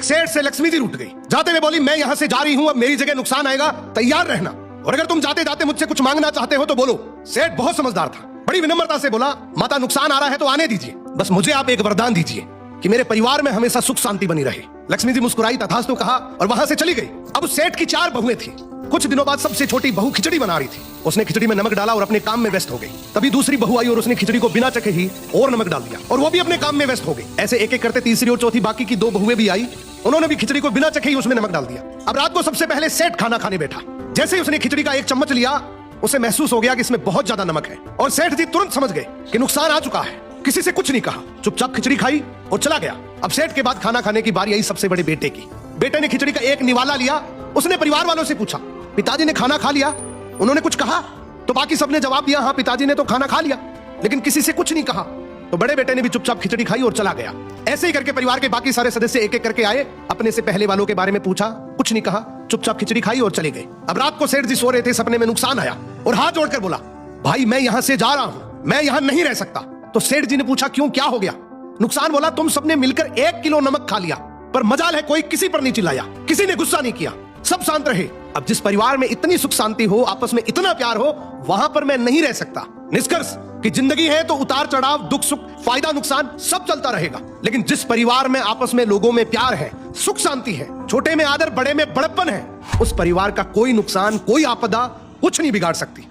एक सेठ से लक्ष्मी जी रूठ गई। जाते हुए बोली, मैं यहाँ से जा रही हूँ, अब मेरी जगह नुकसान आएगा, तैयार रहना, और अगर तुम जाते जाते मुझसे कुछ मांगना चाहते हो तो बोलो। सेठ बहुत समझदार था, बड़ी विनम्रता से बोला, माता नुकसान आ रहा है तो आने दीजिए, बस मुझे आप एक वरदान दीजिए कि मेरे परिवार में हमेशा सुख शांति बनी रहे। लक्ष्मी जी मुस्कुराई, तथास्तु कहा और वहां से चली गई। अब उस सेठ की 4 बहुएं थी। कुछ दिनों बाद सबसे छोटी बहू खिचड़ी बना रही थी। उसने खिचड़ी में नमक डाला और अपने काम में व्यस्त हो गई। तभी दूसरी बहू आई और उसने खिचड़ी को बिना चखे ही और नमक डाल दिया और वो भी अपने काम में व्यस्त हो गई। ऐसे एक एक करते तीसरी और चौथी बाकी की 2 बहुएं भी आई, उन्होंने भी खिचड़ी को बिना चखे ही उसमें नमक डाल दिया। अब रात को सबसे पहले सेठ खाना खाने बैठा। जैसे ही उसने खिचड़ी का 1 चम्मच लिया, उसे महसूस हो गया कि इसमें बहुत ज्यादा नमक है और सेठ जी तुरंत समझ गए कि नुकसान आ चुका है। किसी से कुछ नहीं कहा, चुपचाप खिचड़ी खाई और चला गया। अब सेठ के बाद खाना खाने की बारी आई सबसे बड़े बेटे की। बेटे ने खिचड़ी का 1 निवाला लिया। उसने परिवार वालों से पूछा, पिताजी ने खाना खा लिया? उन्होंने कुछ कहा? तो बाकी सबने जवाब दिया, हाँ पिताजी ने तो खाना खा लिया, लेकिन किसी से कुछ नहीं कहा। तो बड़े बेटे ने भी चुपचाप खिचड़ी खाई और चला गया। ऐसे ही करके परिवार के बाकी सारे सदस्य एक एक करके आए, अपने से पहले वालों के बारे में पूछा, कुछ नहीं कहा, चुपचाप खिचड़ी खाई और चले गए। अब रात को सेठ जी सो रहे थे, सपने में नुकसान आया और हाथ जोड़कर बोला, भाई मैं यहां से जा रहा हूं, मैं यहां नहीं रह सकता। तो सेठ जी ने पूछा, क्यों, क्या हो गया? नुकसान बोला, तुम सबने मिलकर 1 किलो नमक खा लिया, पर मजाल है कोई किसी पर नहीं चिल्लाया, किसी ने गुस्सा नहीं किया, सब शांत रहे। अब जिस परिवार में इतनी सुख शांति हो, आपस में इतना प्यार हो, वहां पर मैं नहीं रह सकता। निष्कर्ष कि जिंदगी है तो उतार चढ़ाव, दुख सुख, फायदा नुकसान सब चलता रहेगा, लेकिन जिस परिवार में आपस में लोगों में प्यार है, सुख शांति है, छोटे में आदर, बड़े में बड़प्पन है, उस परिवार का कोई नुकसान, कोई आपदा कुछ नहीं बिगाड़ सकती।